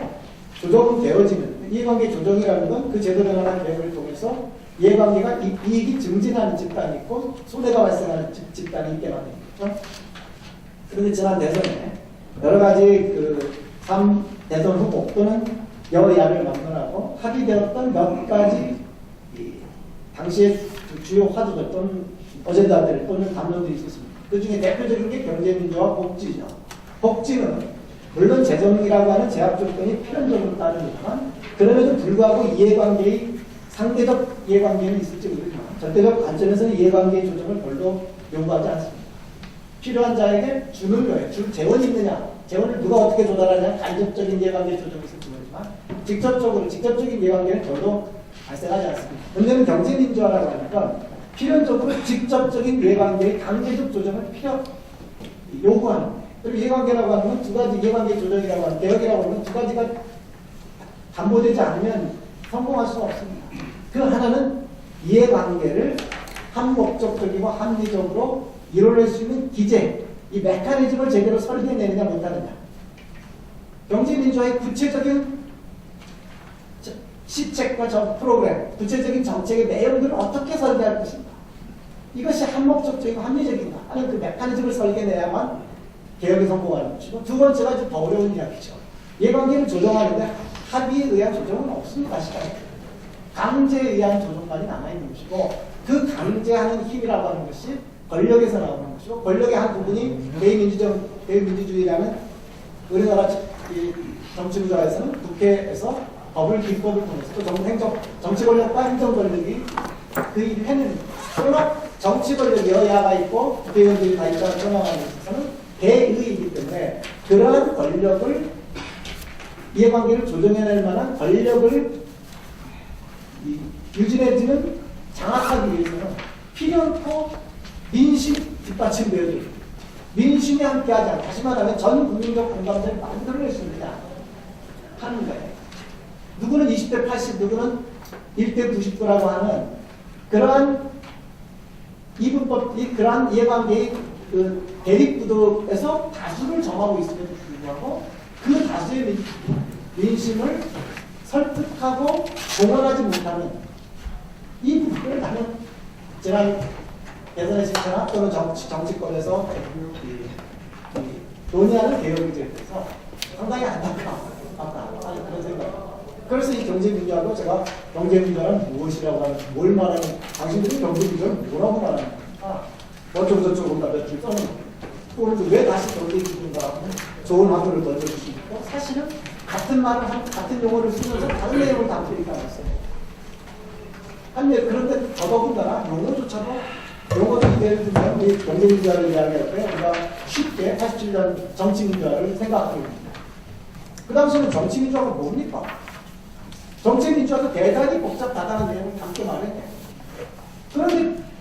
조정은 되어지는 이해관계 조정이라는 건 그 제도 변화나 계획을 통해서 이해관계가 이익이 증진하는 집단이 있고 손해가 발생하는 집단이 있게 만듭니다. 그런데 지난 대선에 여러 가지 대선 후보 또는 여야를 막론하고 합의되었던 몇 가지 당시의 주요 화두들 또는 어젠다들 또는 담론들이 있었습니다. 그 중에 대표적인 게 경제민주화 복지죠. 복지는 물론 재정이라고 하는 제약 조건이 필연적으로 따르지만 그럼에도 불구하고 상대적 이해관계는 있을지 모르지만 절대적 관점에서는 이해관계의 조정을 별로 요구하지 않습니다. 필요한 자에게 주는 거예요. 재원이 있느냐? 재원을 누가 어떻게 조달하냐? 간접적인 이해관계 조정이 있을지 모르지만 직접적인 이해관계는 저도 발생하지 않습니다. 문제는 경제민주화라고 하니까 필연적으로 직접적인 이해관계의 강제적 조정을 요구하는 거예요. 그리고 이해관계라고 하는 건 두 가지, 이해관계 조정이라고 하는 개혁이라고 하는 건 두 가지가 담보되지 않으면 성공할 수가 없습니다. 그 하나는 이해관계를 한목적적이고 합리적으로 이뤄낼 수 있는 기제, 이 메커니즘을 제대로 설계해내느냐 못하느냐. 경제민주화의 구체적인 시책과 프로그램, 구체적인 정책의 내용들을 어떻게 설계할 것인가. 이것이 한목적적이고 합리적인가 하는 그 메커니즘을 설계해내야만 개혁에 성공하는 것이고, 두 번째가 좀 더 어려운 이야기죠. 이해관계를 조정하는데 합의에 의한 조정은 없습니다. 시간에. 강제에 의한 조정만이 남아있는 것이고, 그 강제하는 힘이라고 하는 것이 권력에서 나오는 것이고, 권력의 한 부분이 대의민주주의라는 우리나라 정치부자에서는 국회에서 법을 기법을 통해서 또 정치 권력과 행정 권력이 그 일을 해냅니다. 그러나 정치 권력 여야가 있고 국회의원들이 다 있다는 설명하는 데 있어서는 대의이기 때문에 그러한 권력을 이해관계를 조정해낼 만한 권력을 유지해지는 장악하기 위해서는 필연코 민심 뒷받침되어야 됩니다. 민심이 함께하지 않고, 다시 말하면 전 국민적 공감대를 만들어낼 수 있느냐 하는 거예요. 누구는 20대 80, 누구는 1대 90도라고 하는 그러한 그러한 이해관계의 그 대립구도에서 다수를 점하고 있음에도 불구하고 그 다수의 민심을 설득하고 동원하지 못하는 이 부분을 나는 지난 대선의 실패나 또는 정치권에서 논의하는 개혁에 대해서 상당히 안타까운 그런 생각입니다. 그래서 이 경제민주화도 제가 경제민주화는 무엇이라고 하는, 뭘 말하는, 당신들이 경제민주화는 뭐라고 말하는 거야? 어쩌고저쩌고 몇줄 써는 거예요. 왜 다시 경제민주화가 하면 좋은 학교를 던져주시고, 사실은 같은 말을 같은 용어를 쓰면서 다른 내용을 담으니까 알았어요. 아니, 그런데 더더군다나 용어도 예를 들면 이 경제민주화를 이야기할 때 우리가 쉽게 87년 정치민주화를 생각하게 됩니다. 그 당시에는 정치민주화가 뭡니까? 정치민주화도 대단히 복잡하다는 내용을 담게 말했네.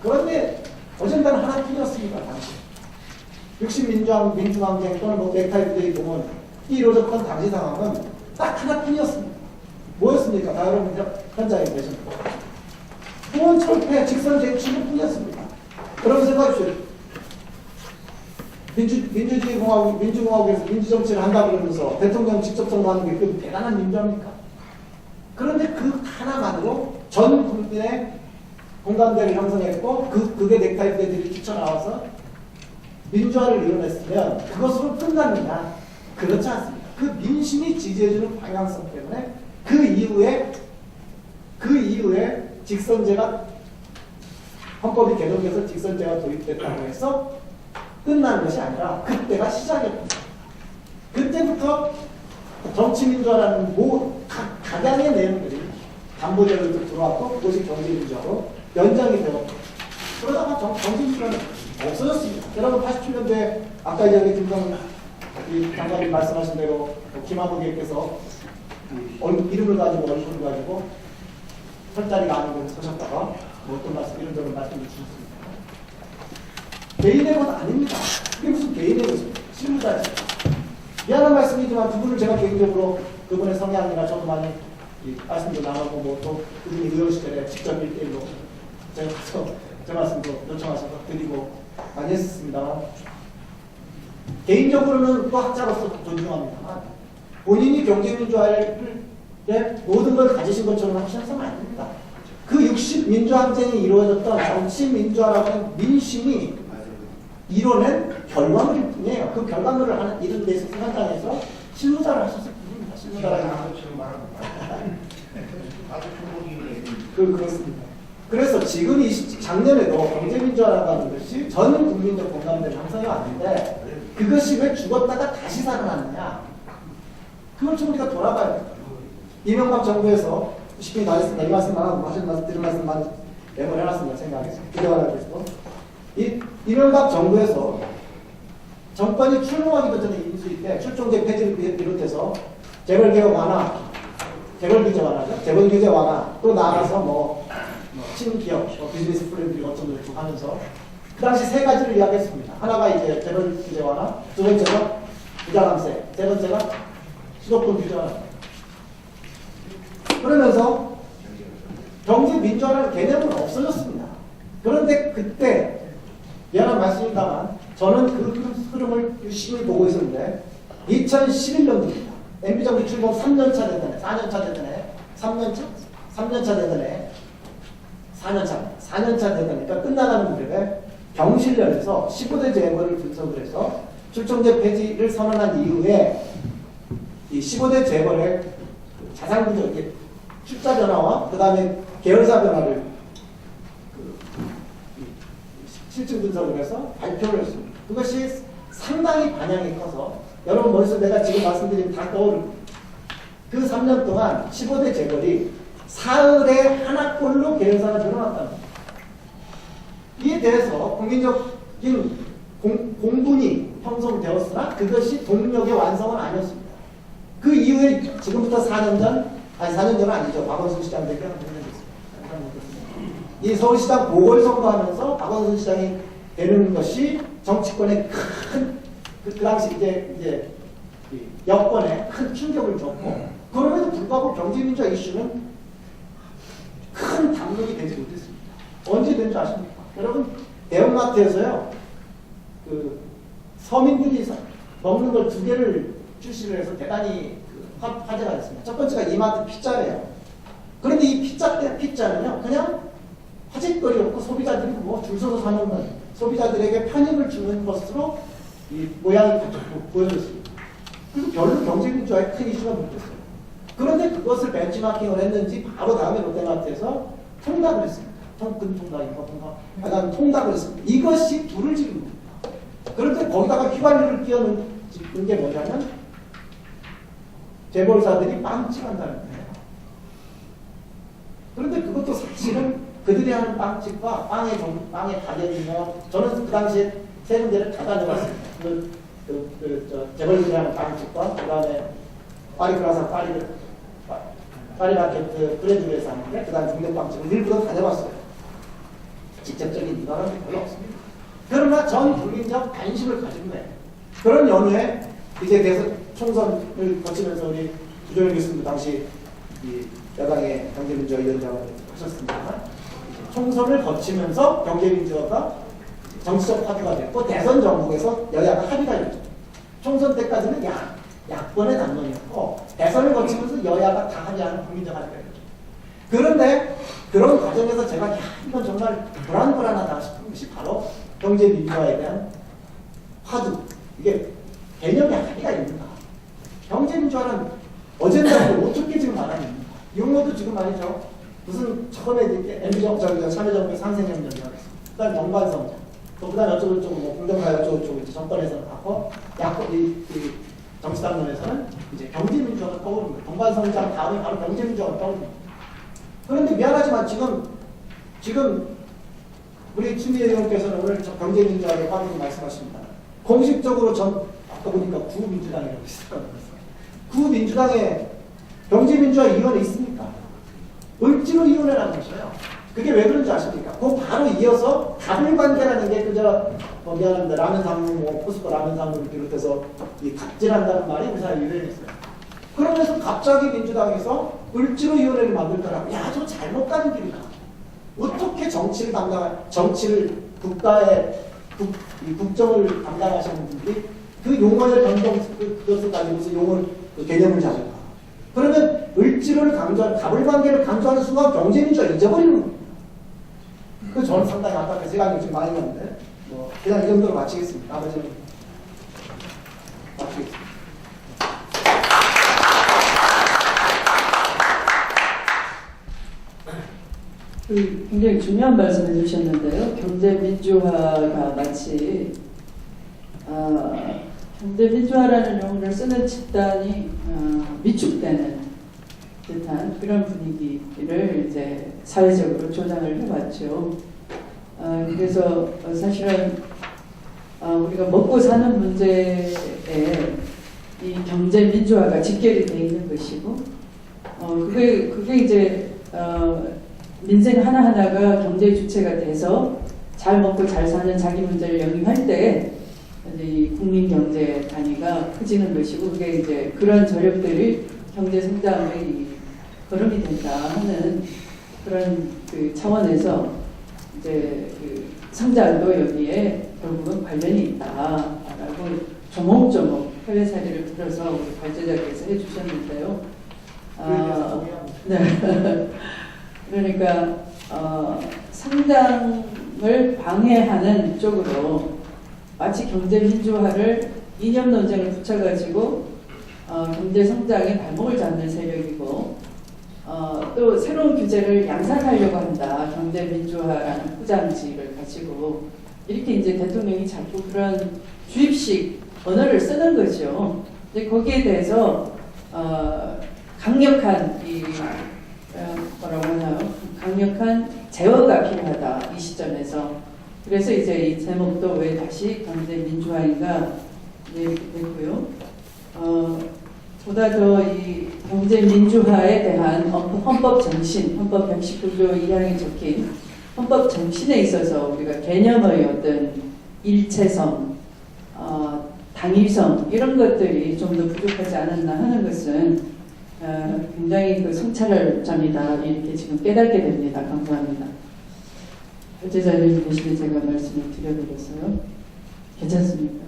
그런데 어젠가는 하나뿐이었습니다. 당시 60 민주항쟁 또는 넥타이 부대의 동원 이루어졌던 당시 상황은 딱 하나뿐이었습니다. 뭐였습니까? 다 여러분 현장에 계십니다. 공원 철폐, 직선 제출일 뿐이었습니다. 여러분 생각하십시오. 민주공화국에서 민주정치를 한다 그러면서 대통령 직접 선거하는 게 그 대단한 민주화입니까? 그런데 그 하나만으로 전 국민의 공감대를 형성했고 그게 넥타이 부대들이 뛰쳐나와서 민주화를 이뤄냈으면 그것으로 끝났느냐? 그렇지 않습니다. 그 민심이 지지해주는 방향성 때문에 그 이후에 직선제가 헌법이 개정돼서 직선제가 도입됐다고 해서 끝나는 것이 아니라 그때가 시작이었습니다. 그때부터 정치민주화라는 각양의 내용들이 담보제도로 들어왔고 그것이 경제민주화로 연장이 되었고 그러다가 정치민주화는 없어졌습니다. 여러분 87년도에 아까 이야기 김성훈 장관님 말씀하신 대로 김한국께서 이름을 가지고 얼굴을 가지고 설자리가 아닌 곳에 서셨다가 어떤 말씀 이런저런 말씀을 주셨습니다. 개인의 것 아닙니다. 이게 무슨 개인의 것입니까? 실무자지. 미안한 말씀이지만 그분을 제가 개인적으로 그분의 성향이나 저도 많이 말씀도 나누고 또 그분이 의원 시절에 직접 1대1로 제가 가서 제 말씀도 요청하셔서 드리고 많이 했습니다. 개인적으로는 또 학자로서 존중합니다만 본인이 경제민주화의 모든 걸 가지신 것처럼 하셔서는 안 됩니다. 그 60 민주항쟁이 이루어졌던 정치민주화라고 하는 민심이 이뤄낸 결과물일 뿐이에요. 그 결과물을 이런 데서 현장에서 실무자를 하셨을 뿐입니다. 실무자라는 그렇습니다. 그래서 지금 작년에도 경제민주화라고 하는 것이 전 국민적 공감대를 형성해 왔는데 그것이 왜 죽었다가 다시 살아났느냐? 그걸 좀 우리가 돌아봐야 됩니다. 이명박 정부에서 쉽게 말했습니다. 이 말씀만 하고 드린 말씀만 메모를 해놨습니다. 생각해서. 기대하라고 해서. 이명박 정부에서 정권이 출범하기도 전에 인수위 때 출정제 폐지를 비롯해서 재벌개혁 완화, 재벌규제 완화죠. 재벌규제 완화, 또 나아가서 친기업, 비즈니스 프렌들리 어쩌고 저쩌고 하면서 그 당시 세 가지를 이야기했습니다. 하나가 이제 재벌규제 완화, 두 번째가 부자감세, 세 번째가 수도권 규제 완화. 그러면서 경제 민주화라는 개념은 없어졌습니다. 그런데 그때 미안한 말씀입니다만 저는 그 흐름을 유심히 보고 있었는데 2011년도입니다. MB정부 출범 3년차 되던 해, 4년차 되던 해, 3년차 되던 해, 4년차 되던 해니까 끝나가는 무렵에 경실련에서 15대 재벌을 분석을 해서 출정제 폐지를 선언한 이후에 이 15대 재벌의 자산구조, 숫자 변화와 그 다음에 계열사 변화를 실증 분석을 해서 발표를 했습니다. 그것이 상당히 반향이 커서 여러분 머릿속에 내가 지금 말씀드린 다 떠오릅니다. 그 3년 동안 15대 재벌이 사흘에 하나꼴로 계열사가 늘어났다는 겁니다. 이에 대해서 국민적인 공분이 형성되었으나 그것이 동력의 완성은 아니었습니다. 그 이후에 지금부터 4년 전은 아니죠. 박원순 시장 대표 한 100년 됐습니다. 이 서울시장 보궐선거하면서 박원순 시장이 되는 것이 정치권의 그 당시 이제 여권에 큰 충격을 줬고 그럼에도 불구하고 경제민주화 이슈는 큰 담론이 되지 못했습니다. 언제 된 줄 아십니까? 여러분 대형마트에서요 서민들이 먹는 걸 2개를 출시를 해서 대단히 화제가 됐습니다. 첫 번째가 이마트 피자예요. 그런데 이 피자는요 그냥 화제거리 없고 소비자들이 줄 서서 사 먹는 소비자들에게 편익을 주는 것으로 이 모양이 보여졌습니다. 그래서 별로 경제민주화에 큰 이슈가 못 됐어요. 그런데 그것을 벤치마킹을 했는지 바로 다음에 롯데마트에서 통닭을 했습니다. 통닭을 했습니다. 이것이 불을 지른 겁니다. 그런데 거기다가 휘발유를 끼얹는 게 뭐냐면 재벌사들이 빵집한다는 거예요. 그런데 그것도 사실은 그들이 하는 빵집과 빵의 가격이며 저는 그 당시에 세 군데를 다 다녀봤습니다. 재벌들이 하는 빵집과 그 다음에 파리크라사 파리마켓 브랜드에서 하는데 그 다음에 중대빵집을 일부러 다녀봤어요. 직접적인 이거는 별로 없습니다. 그러나 전 국민적 관심을 가진 거예요. 그런 연후에 이제 대선 총선을 거치면서 우리 주정일 교수님도 당시 이 여당의 경제민주화위원장을 하셨습니다만 총선을 거치면서 경제민주화가 정치적 합의가 됐고 대선 전국에서 여야가 합의가 됐죠. 총선 때까지는 야권의 담론이었고 대선을 거치면서 여야가 다 합의하는 국민적 합의가 됐죠. 그런데 그런 과정에서 제가 이건 정말 불안하다 싶은 것이 바로 경제민주화에 대한 화두. 이게 개념의 합의가 있는가? 경제민주화는 어젠다고 어떻게 지금 말하는가? 용어도 지금 말이죠. 무슨 처음에 이렇게 참여정부의 상생협력이라고 했습니다. 그 다음에 정관성장, 또 그 다음에 어쩌고저쩌고 공정가요 어쩌고저쩌고 정권에서는 하고 이 정치당론에서는 이제 경제민주화가 떠오릅니다. 정관성장 다음에 바로 경제민주화가 떠오릅니다. 그런데 미안하지만 지금 우리 추미애 의원께서는 오늘 경제민주화에 관해서 말씀하십니다. 공식적으로 아까 보니까 구민주당이라고 있어요. 구민주당에 경제민주화 위원회 있습니까? 을지로위원회라는 것이에요. 그게 왜 그런지 아십니까? 그 바로 이어서 다불관계라는 게 그저 미안합니다. 라면 상무, 포스코 라면 상무를 비롯해서 이 갑질한다는 말이 우리나라에 유행했어요. 그러면서 갑자기 민주당에서 을지로위원회를 만들 거라고. 야, 저 잘못 가는 길이다. 어떻게 정치를 국가의 국정을 담당하시는 분들이 그 용어의 그것을 가지고서 그 개념을 잡을까? 그러면 을지로를 강조하는 다불관계를 강조하는 순간 경제민주화 잊어버리는 겁니다. 그래서 저는 상당히 안타까워요. 시간이 지금 많이 갔는데 그냥 이 정도로 마치겠습니다. 나머지는 마치겠습니다. 굉장히 중요한 말씀 해주셨는데요. 경제민주화가 마치 경제민주화라는 용어를 쓰는 집단이 위축되는 듯한 그런 분위기를 이제 사회적으로 조장을 해왔죠. 그래서 사실은 우리가 먹고 사는 문제에 이 경제 민주화가 직결이 돼 있는 것이고, 그게 이제 민생 하나하나가 경제 주체가 돼서 잘 먹고 잘 사는 자기 문제를 영위할 때 이제 이 국민 경제 단위가 커지는 것이고, 그게 이제 그런 저력들이 경제 성장의 이 걸음이 된다 하는 그런 그 차원에서 이제 그 성장도 여기에 결국은 관련이 있다라고 조목조목 해외 사례를 들어서 우리 발제자께서 해주셨는데요. 네. 그러니까 성장을 방해하는 쪽으로 마치 경제 민주화를 이념 논쟁을 붙여가지고 경제 성장의 발목을 잡는 세력이고, 또 새로운 규제를 양산하려고 한다. 경제 민주화라는 포장지를 가지고 이렇게 이제 대통령이 자꾸 그런 주입식 언어를 쓰는 거죠. 이제 거기에 대해서 강력한 뭐라고 하나요? 강력한 제어가 필요하다, 이 시점에서. 그래서 이제 이 제목도 왜 다시 경제 민주화인가 이렇게 됐고요. 보다 더 이 경제 민주화에 대한 헌법 정신, 헌법 119조 2항에 적힌 헌법 정신에 있어서 우리가 개념의 어떤 일체성, 당위성 이런 것들이 좀 더 부족하지 않았나 하는 것은 굉장히 그 성찰할 점이다, 이렇게 지금 깨닫게 됩니다. 감사합니다. 발제자님 대신에 제가 말씀을 드려드렸어요. 괜찮습니까?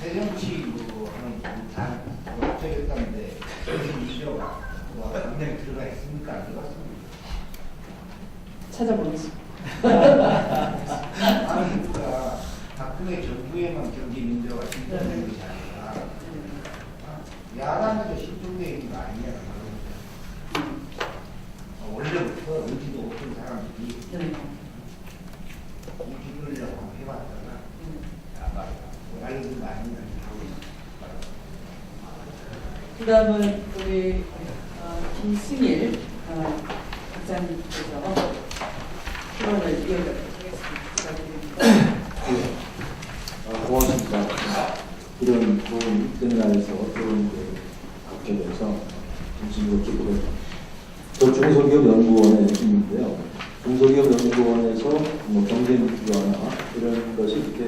새정치 하는 다 합쳐졌다는데 이슈가 굉장히 들어가 있습니까? 안 들어갔습니까? 찾아보겠습니다. 아니 그러니까 박근혜 정부에만 경제 민주화가 실현된 것이 아니라 야당에도 실종되어 있는 거 아니냐. 원래부터 의지도 없던 사람들이 이 기술을 한번 해봤다가 알려준 거 아니냐. 그 다음은 우리 김승일 국장님께서 토론을 이어가도록 하겠습니다. 고맙습니다. 이런 좋은 세미나에서 좋은 갖게 돼서 진심으로 기쁘고, 저 중소기업 연구원의 팀인데요. 중소기업 연구원에서 뭐 경제 민주화나 이런 것이 이렇게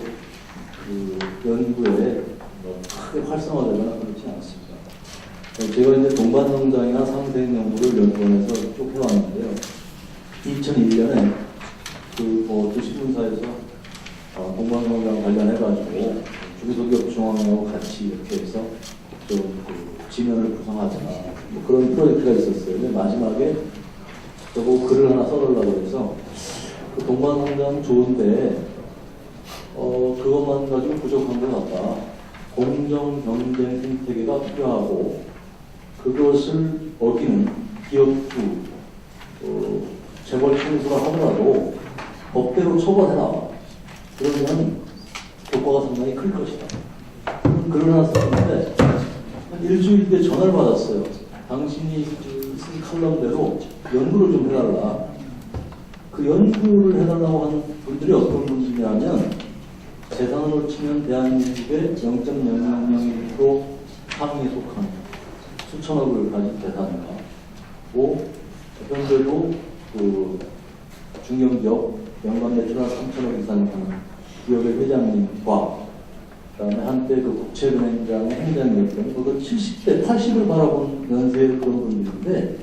그 연구에 크게 활성화되거나 그렇지 않습니다. 제가 이제 동반성장이나 상생 연구를 연구원에서 쭉 해왔는데요. 2001년에 그 신문사에서 동반성장 관련해가지고 중소기업 중앙회하고 같이 이렇게 해서 그 지면을 구성하자, 뭐 그런 프로젝트가 있었어요. 근데 마지막에 저보고 글을 하나 써달라고 해서 그 동반성장 좋은데 그것만 가지고 부족한 것 같다. 공정 경쟁 생태계가 필요하고 그것을 어기는 기업주 재벌 청소를 하더라도 법대로 처벌해라. 그러면 효과가 상당히 클 것이다. 글을 하나 썼는데 한 일주일 뒤에 전화를 받았어요. 당신이 쓴 칼럼대로 연구를 좀 해달라. 그 연구를 해달라고 하는 분들이 어떤 분들이냐면 재산으로 치면 대한민국의 0.000% 상위에 속한 수천억을 가진 재산가, 현재도 그 중견기업 연간 매출한 3천억 이상 하는 기업의 회장님과 그다음에 한때 그 국채은행장의 행장이었던 그 70대, 80을 바라본 연세의 그런 분들인데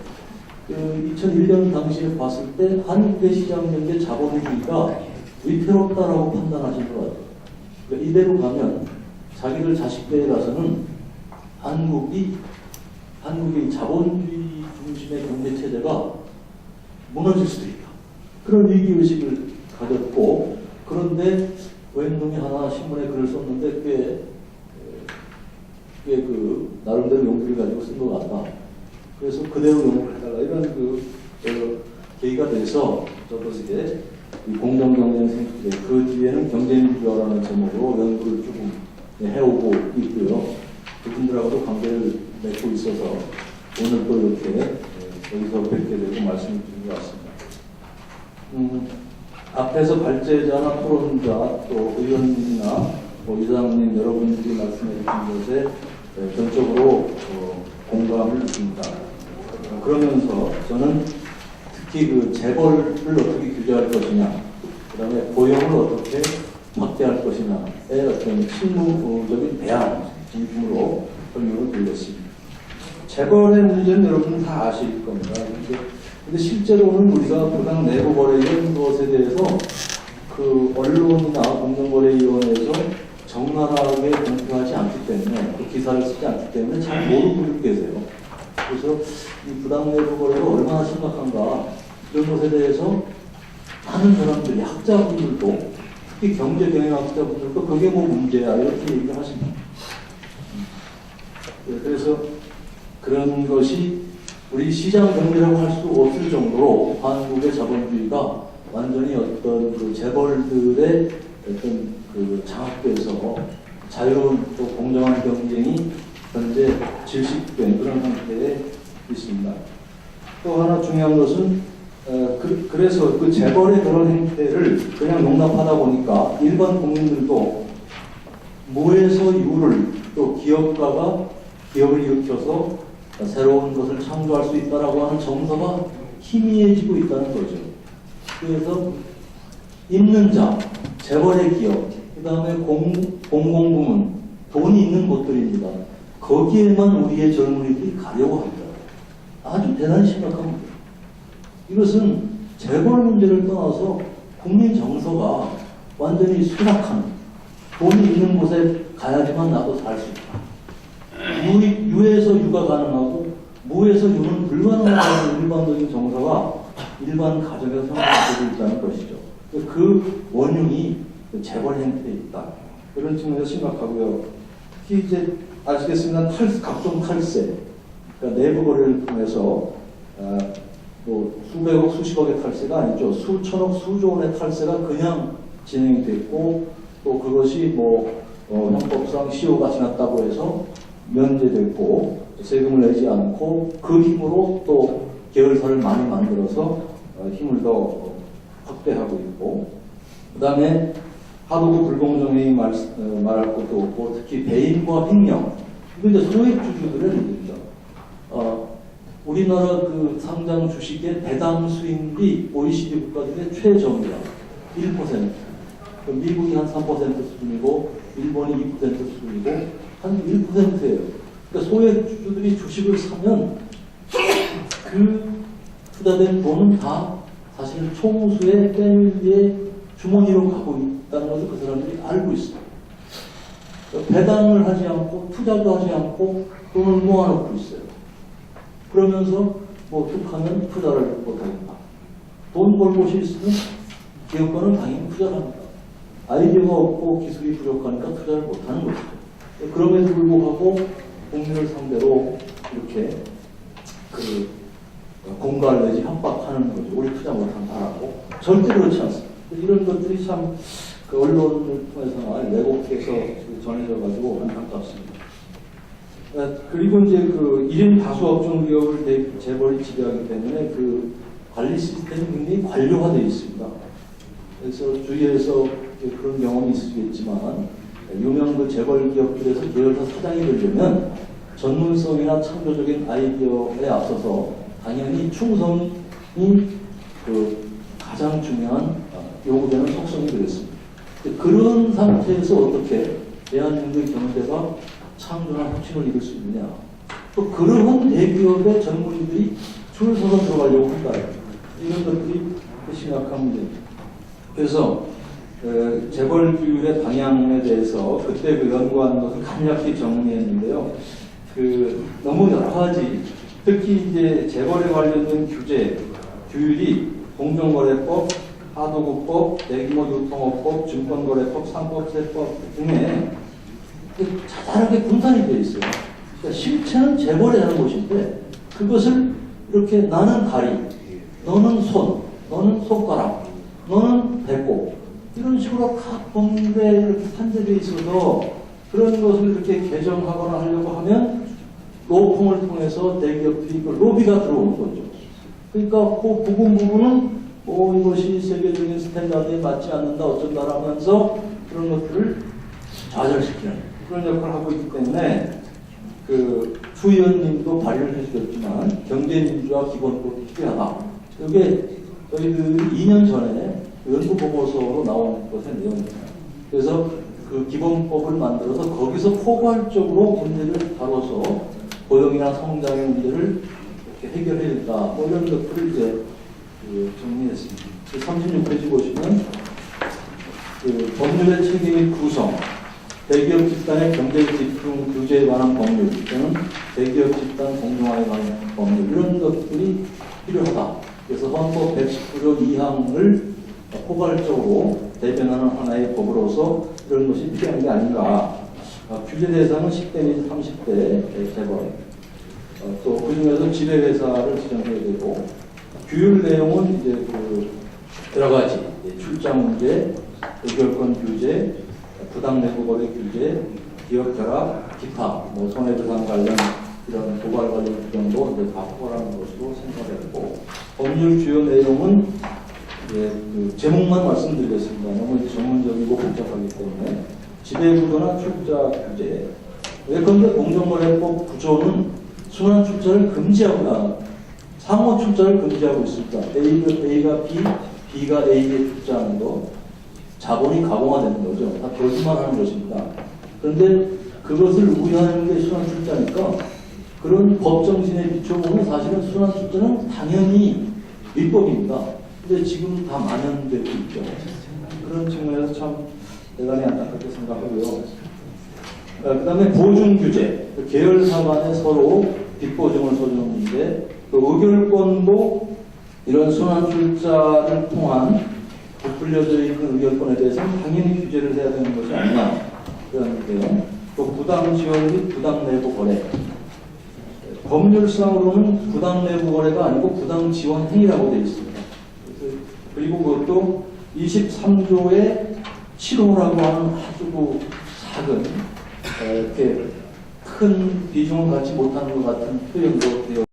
그 2001년 당시에 봤을 때 한국의 시장연계 자본주의가 위태롭다라고 판단하신 것 같아요. 그러니까 이대로 가면 자기들 자식들에 가서는 한국의 자본주의 중심의 경제체제가 무너질 수도 있다. 그런 위기의식을 가졌고, 그런데 왼놈이 하나 신문에 글을 썼는데 꽤 그 나름대로 용기를 가지고 쓴 것 같다. 그래서 그대로 연구를 해달라. 이런 계기가 돼서 저도 이제 공정경쟁 생태계, 그 뒤에는 경제민주화라는 제목으로 연구를 조금 해오고 있고요. 그분들하고도 관계를 맺고 있어서 오늘 또 이렇게 여기서 뵙게 되고 말씀을 드린 것 같습니다. 앞에서 발제자나 토론자 또 의원님이나 이사장님 여러분들이 말씀해 주신 것에 전적으로 공감을 줍니다. 그러면서 저는 특히 그 재벌을 어떻게 규제할 것이냐, 그 다음에 고용을 어떻게 확대할 것이냐의 어떤 실무적인 대안 중심으로 설명을 드리겠습니다. 재벌의 문제는 여러분 다 아실 겁니다. 근데 실제로는 우리가 부당 내부 거래 이런 것에 대해서 그 언론이나 공정거래위원회에서 적나라하게 공표하지 않기 때문에 그 기사를 쓰지 않기 때문에 잘 모르고 계세요. 그래서 이 부당 내부 거래가 얼마나 심각한가 이런 것에 대해서 많은 사람들이 학자분들도 특히 경제경영학자분들도 그게 뭐 문제야 이렇게 얘기를 하십니다. 그래서 그런 것이 우리 시장 경제라고 할 수 없을 정도로 한국의 자본주의가 완전히 어떤 그 재벌들의 어떤 그 장악돼서 자유로운 또 공정한 경쟁이 현재 질식된 그런 상태에 있습니다. 또 하나 중요한 것은 그래서 그 재벌의 그런 행태를 그냥 용납하다 보니까 일반 국민들도 무에서 유를 또 기업가가 기업을 일으켜서 새로운 것을 창조할 수 있다라고 하는 정서가 희미해지고 있다는 거죠. 그래서 있는 자, 재벌의 기업, 그 다음에 공공부문, 돈이 있는 곳들입니다. 거기에만 우리의 젊은이들이 가려고 합니다. 아주 대단히 심각합니다. 이것은 재벌 문제를 떠나서 국민 정서가 완전히 수락한, 돈이 있는 곳에 가야지만 나도 살 수 있다. 유에서 유가 가능하고 무에서 유는 불가능한 일반적인 정서가 일반 가정에서 형성되고 있다는 것이죠. 그 원흉이 재벌 행태에 있다. 그런 측면에서 심각하고요. 특히 이제 아시겠습니다. 각종 탈세, 그러니까 내부 거래를 통해서 뭐 수백억, 수십억의 탈세가 아니죠. 수천억, 수조 원의 탈세가 그냥 진행이 됐고 또 그것이 뭐 형법상 시효가 지났다고 해서 면제됐고 세금을 내지 않고 그 힘으로 또 계열사를 많이 만들어서 힘을 더 확대하고 있고 그 다음에 하도급 불공정행위 말할 것도 없고 특히 배임과 횡령 이거 이제 소액주주들의 문제입니다. 우리나라 그 상장 주식의 배당 수익률이 OECD 국가들의 최저입니다. 1%. 미국이 한 3% 수준이고 일본이 2% 수준이고 한 1%예요. 그러니까 소액주주들이 주식을 사면 그 투자된 돈은 다 사실 총수의 패밀리의 주머니로 가고 있다는 것을 그 사람들이 알고 있어요. 그러니까 배당을 하지 않고 투자도 하지 않고 돈을 모아놓고 있어요. 그러면서 뭐 툭하면 투자를 못하겠다. 돈 벌 곳이 있으면 기업가는 당연히 투자를 합니다. 아이디어가 없고 기술이 부족하니까 투자를 못하는 거죠. 그럼에도 불구하고 국민을 상대로 이렇게 그 공갈 내지 협박하는 거죠. 우리 투자 못한다라고. 절대 그렇지 않습니다. 이런 것들이 참 그 언론을 통해서나 왜곡해서 전해져가지고 안타깝습니다. 그리고 이제 그 1인 다수 업종 기업을 재벌이 지배하기 때문에 그 관리 시스템이 굉장히 관료화되어 있습니다. 그래서 주위에서 그런 경험이 있으시겠지만 유명 그 재벌 기업들에서 계열사 사장이 되려면 전문성이나 창조적인 아이디어에 앞서서 당연히 충성이 그 가장 중요한 요구되는 속성이 되겠습니다. 그런 상태에서 어떻게 대한민국의 경제가 창조나 혁신을 이룰 수 있느냐. 또 그러한 대기업의 전문인들이 줄 서서 들어가려고 한다. 이런 것들이 심각한 문제입니다. 그래서 재벌주의 방향에 대해서 그때 그 연구한 것을 간략히 정리했는데요. 너무 여러 가지, 특히 이제 재벌에 관련된 규율이 공정거래법, 하도급법, 대규모 유통업법, 증권거래법, 상법세법 등에 자잘하게 분산이 되어 있어요. 그러니까 실체는 재벌에 하는 것인데 그것을 이렇게 나는 다리, 너는 손, 너는 손가락, 너는 배꼽 이런 식으로 각 법률에 이렇게 산재되어 있어서 그런 것을 이렇게 개정하거나 하려고 하면 로펌을 통해서 대기업들이 로비가 들어오는 거죠. 그러니까 그 부분은 이것이 세계적인 스탠다드에 맞지 않는다 어쩐다라면서 그런 것들을 좌절시키는 그런 역할을 하고 있기 때문에 주 의원님도 발의를 해주셨지만 경제민주화 기본법이 필요하다. 이게 저희들이 2년 전에 연구 보고서로 나온 것의 내용입니다. 그래서 그 기본법을 만들어서 거기서 포괄적으로 문제를 다뤄서 고용이나 성장의 문제를 이렇게 해결해야겠다. 이런 것들을 이제 정리했습니다. 36페이지 보시면 법률의 체계 및 구성, 대기업 집단의 경제 집중 규제에 관한 법률 또는 대기업 집단 공정화에 관한 법률 이런 것들이 필요하다. 그래서 헌법 119조 2항을 포괄적으로 대변하는 하나의 법으로서 이런 것이 필요한 게 아닌가. 규제 대상은 10대 및 30대 재벌, 또 그중에서 지배회사를 지정해야 되고, 규율 내용은 이제 여러 가지 출장 문제, 의결권 규제, 부당 내부 거래 규제, 기업 결합, 기타, 손해배상 관련 이런 고발 관련 규정도 이제 다 포괄하는 것으로 생각했고, 법률 주요 내용은 제목만 말씀드리겠습니다. 너무 전문적이고 복잡하기 때문에 지배구조나 출자 규제. 예컨대 공정거래법 구조는 순환 출자를 금지하고 상호 출자를 금지하고 있습니다. A가 B, B가 A에 출자하는 거, 자본이 가공화되는 거죠. 다 결수만 하는 것입니다. 그런데 그것을 우회하는 게 순환 출자니까 그런 법 정신에 비춰보면 사실은 순환 출자는 당연히 위법입니다. 근데 지금 다 만연되고 있죠. 그런 측면에서 참 대단히 안타깝게 생각하고요. 그 다음에 보증 규제, 계열사 간에 서로 빚보증을 서주는데 그 의결권도 이런 순환 출자를 통한 부풀려져 있는 의결권에 대해서는 당연히 규제를 해야 되는 것이 아니냐 그런데요. 또 부당 지원 및 부당 내부 거래. 법률상으로는 부당 내부 거래가 아니고 부당 지원 행위라고 되어 있습니다. 그리고 그것도 23조의 7호라고 하는 아주 작은 이렇게 큰 비중을 갖지 못하는 것 같은 표현도 되어